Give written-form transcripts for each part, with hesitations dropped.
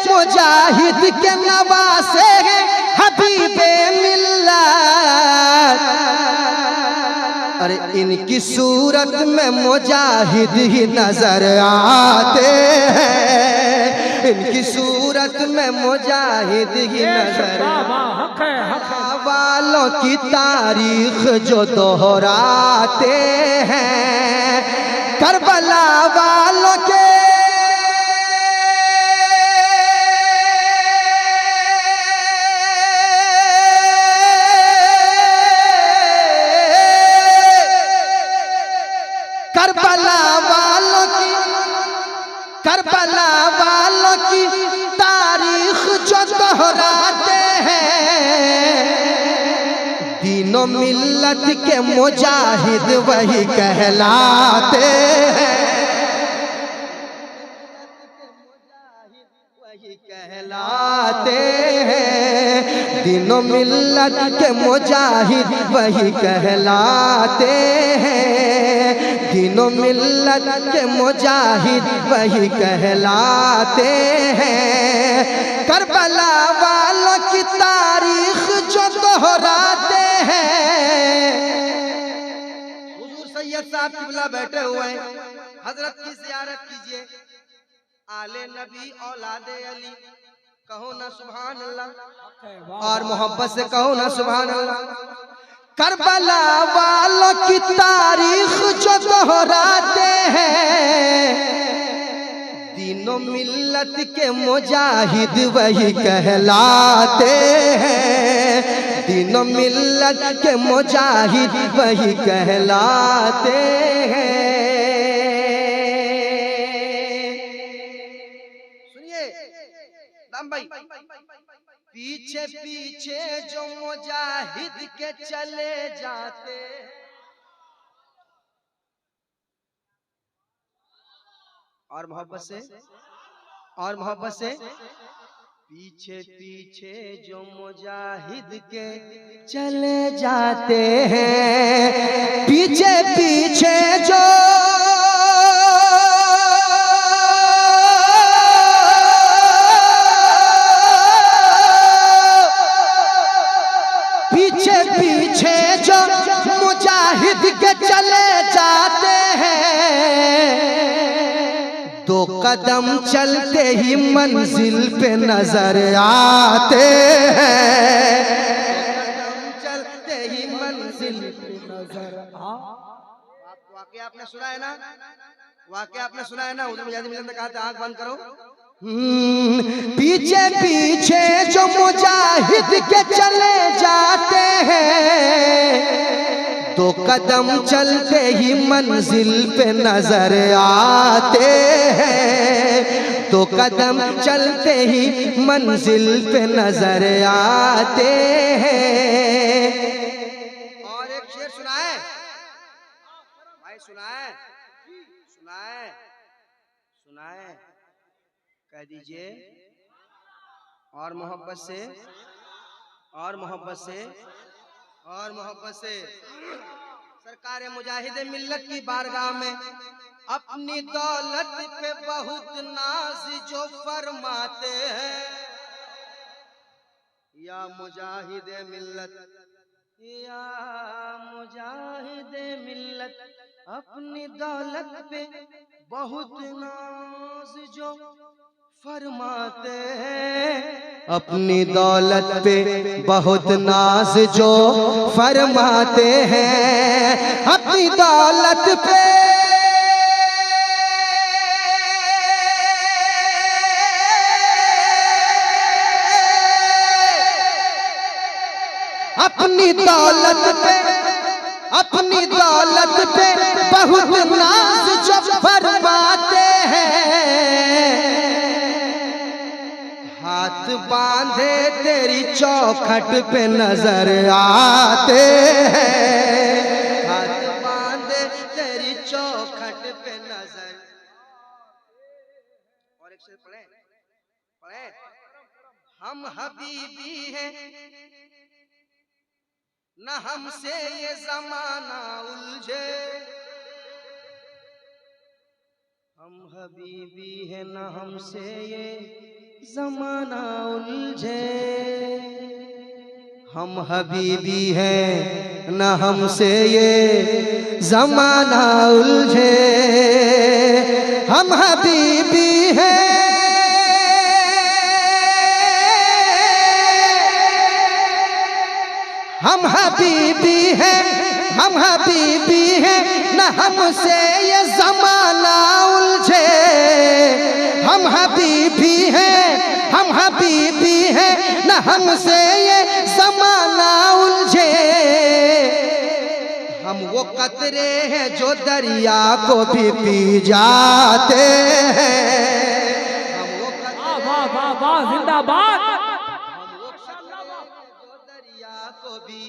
मुजाहिद के नवासे हैं हबीबे मिल्लत। अरे इनकी सूरत में मुजाहिद ही नजर आते हैं, इनकी सूरत में मुजाहिद ही नजर आते हैं। वालों की तारीख जो दोहराते हैं, करबला वालों के करबला वालों की तारीख जो दोहराते हैं, दीनों मिल्लत के मुजाहिद वही कहलाते हैं, वही कहलाते हैं। दीनों मिल्लत के मुजाहिद वही कहलाते हैं, दीनों मिल्लत के मुजाहिद वही कहलाते हैं। करबला वालों की तारीख जो दोहराते हैं। हुजूर सैयद साहब किबला बैठे हुए हैं, हजरत की ज़ियारत कीजिए। आले नबी औलादे अली, कहो ना सुभान अल्लाह, और मोहब्बत से कहो ना सुभान अल्लाह। करबला वालों की तारीख जो दोहराते हैं, दीनों मिल्लत के मुजाहिद वही कहलाते हैं, दीनों मिल्लत के मुजाहिद वही कहलाते हैं। सुनिए राम भाई, पीछे पीछे जो मुजाहिद के चले जाते, और मोहब्बत से, और मोहब्बत से, पीछे पीछे जो मुजाहिद के चले जाते हैं, पीछे पीछे जो पीछे जो मुजाहिद के चले जाते हैं, दो कदम चलते ही मंजिल पे नजर आते हैं, चलते ही मंजिल पे नजर वाकया आपने सुना है ना, वाकया आपने सुना है ना। उधर मुजाहिद मिल्लत ने कहा था आंख बंद करो। पीछे पीछे जो मुजाहिद के चले जाते हैं, दो कदम चलते ही मंजिल पे नजर आते हैं, दो कदम चलते ही मंजिल पे नजर आते हैं। और एक शेर सुनाए भाई, सुनाए सुनाए सुनाए, कह दीजिए। और मोहब्बत से, और मोहब्बत से, और मोहब्बत से। सरकार मुजाहिद मिल्लत की बारगाह में अपनी दौलत पे बहुत नाज जो फरमाते हैं, या मुजाहिद मिल्लत, या मुजाहिद मिल्लत, अपनी दौलत पे बहुत नाज जो फरमाते हैं, अपनी दौलत पे बहुत नाज जो फरमाते हैं, अपनी दौलत पे अपनी दौलत पे, अपनी दौलत पे बहुत नाज जो फरमाते हैं, हाथ बांधे तेरी चौखट पे नजर आते हैं, हाथ बांधे तेरी चौखट पे नजर। और एक शेर पढ़े, पढ़े। हम हबीबी हैं न हमसे ये जमाना उलझे, हम हबीबी हैं न हमसे ये जमाना उलझे, हम हबीबी हैं न हमसे ये जमाना उलझे, हम हबीबी हैं हम हबीबी हैं हम हबीबी हैं न हमसे ये जमाना उलझे, हम हबीबी हैं हम हबीबी हैं न हमसे ये जमाना उलझे, हम वो कतरे हैं जो दरिया को भी पी जाते हैं, हम वो वाह वाह वाह जिंदाबाद, हम वो कतरे हैं जो दरिया को भी,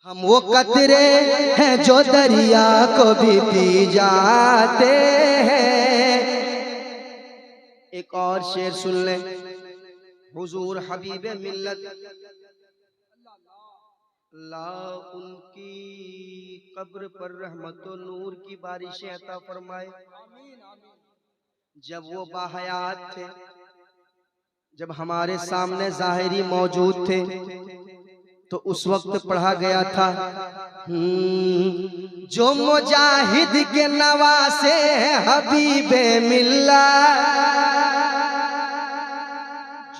हम वो कतरे हैं जो दरिया को भी पी जाते हैं। एक और शेर सुन लें, हुजूर हबीब मिल्लत अल्लाह उनकी कब्र पर रहमत और नूर की बारिशें अता फरमाए। जब वो बाहयात थे, जब हमारे सामने ज़ाहिरी मौजूद थे, तो उस वक्त पढ़ा गया था, जो मुजाहिद के नवासे हैं हबीबे मिल्लत,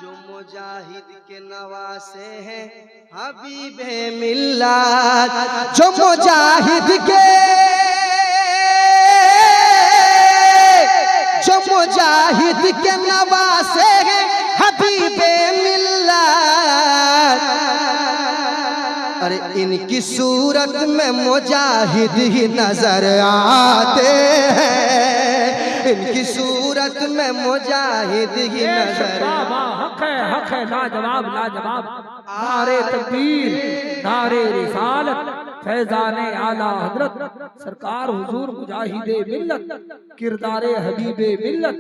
जो मुजाहिद के नवासे हैं हबीबे मिल्लत, जो मुजाहिद के नवासे हैं हबीबे मिल्लत, अरे इनकी सूरत में मुजाहिद ही नजर आते हैं, इनकी सूरत में मुजाहिद ही नजर, हक है लाजवाब लाजवाब, नारे तकबीर नारे रिसालत, फैजाने आला हजरत सरकार हुजूर मुजाहिदे मिल्लत, किरदारे हबीबे मिल्लत,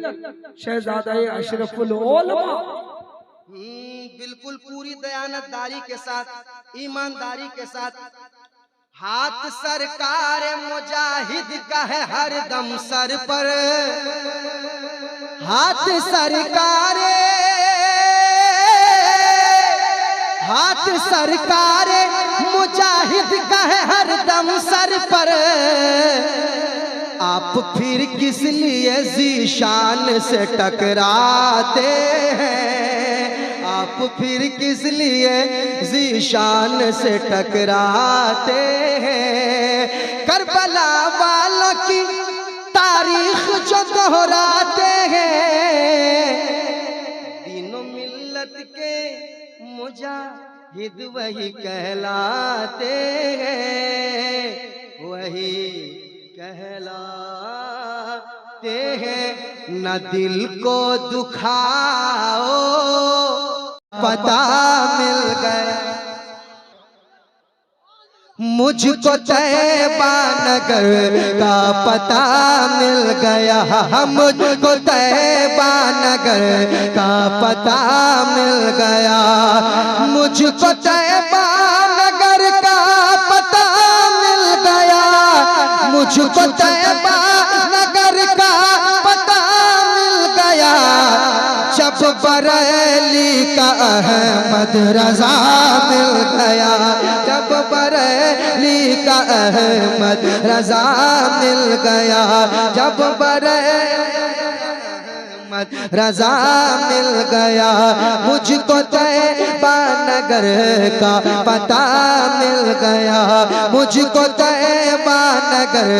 शहजादे अशरफुल उलमा। बिल्कुल पूरी दयानतदारी के साथ, ईमानदारी के साथ, हाथ सरकार मुजाहिद का है हर दम सर पर, हाथ सरकार मुजाहिद का है हर दम सर पर, आप फिर किस लिए ज़ीशान से टकराते हैं, आप फिर किस लिए ज़ीशान से टकराते हैं, करबला वालों की तारीख जो दोहराते हैं, तीनों मिल्लत के मुजाहिद वही कहलाते हैं, वही कहलाते हैं, न दिल को दुखाओ पता मिल गया, मुझको तैबा नगर का पता मिल गया, मुझको तैबा नगर का पता मिल गया, मुझको तैबा नगर का पता मिल गया, मुझको तैबा नगर का पता मिल गया, जब बरेली का अहमद रजा मिल गया, जब बरेली का अहमद रजा मिल गया, जब बरेली रजा मिल गया, मुझको तैबा नगर का पता मिल गया, मुझको तैबा नगर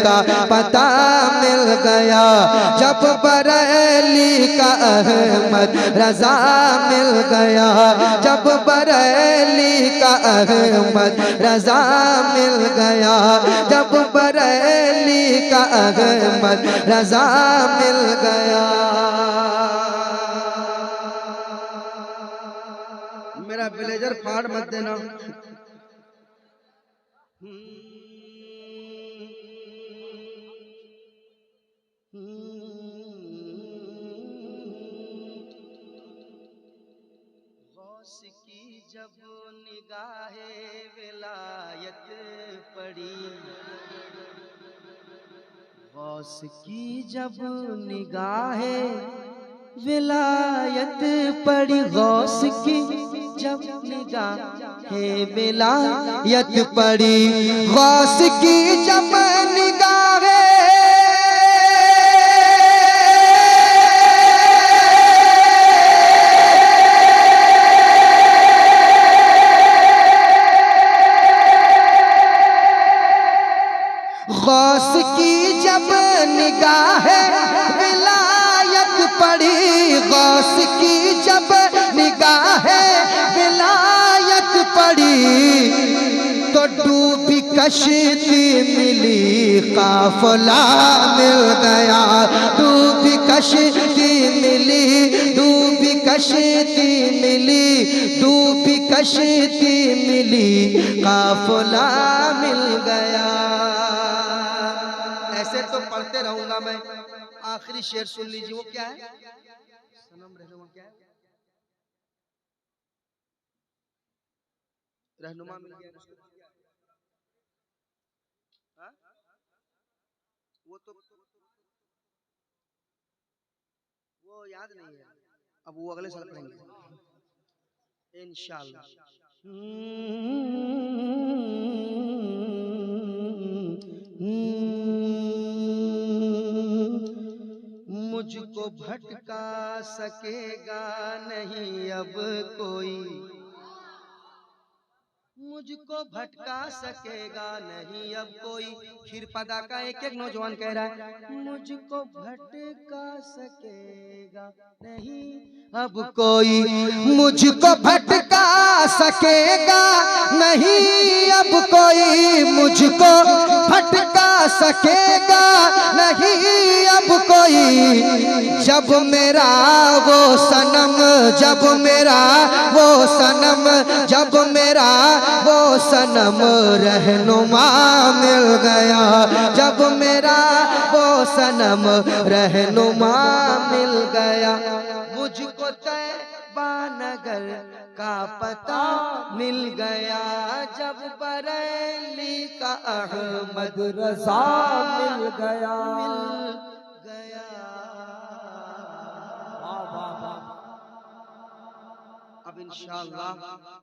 का पता मिल गया, जब बरेली का अहमद रजा मिल गया, जब बरेली का अहमद रजा मिल गया, जब बरेली का अहमद रजा मिल गया। मेरा ब्लेजर फाड़ मत देना। गौस की जब निगाहे विलायत पड़ी, गौस की जब निगाहें विलायत पड़ी, गौस की जब निगाहें विलायत पड़ी, गौस की जब निगाहें गौस की जब निगाह विलायत पड़ी, गौस की जब निगाह विलायत पड़ी, तो डूबी कश्ती मिली काफिला मिल गया, डूबी कश्ती मिली, डूबी कश्ती मिली, डूबी कश्ती मिली, काफिला मिल गया। ऐसे तो पढ़ते रहूंगा मैं, आखिरी शेर सुन लीजिए। वो क्या है? सनम रहनुमा क्या है? रहनुमा मिल गया उसको। हाँ? वो तो वो याद नहीं है, अब वो अगले साल पढ़ेंगे इंशाल्लाह। मुझको भटका सकेगा नहीं अब कोई, मुझको भटका सकेगा नहीं अब कोई। खीर पदा का एक एक नौजवान कह रहा है, मुझको भटका सकेगा नहीं अब कोई, मुझको भटका सकेगा नहीं अब कोई, मुझको भटका सकेगा नहीं अब कोई। जब मेरा वो सनम, जब मेरा वो सनम, जब मेरा वो सनम रहनुमा मिल गया, जब मेरा वो सनम रहनुमा मिल गया। मुझको तैबा नगर का पता मिल गया, जब बरेली का अहमद रजा मिल गया, मिल गया। अब इंशाअल्लाह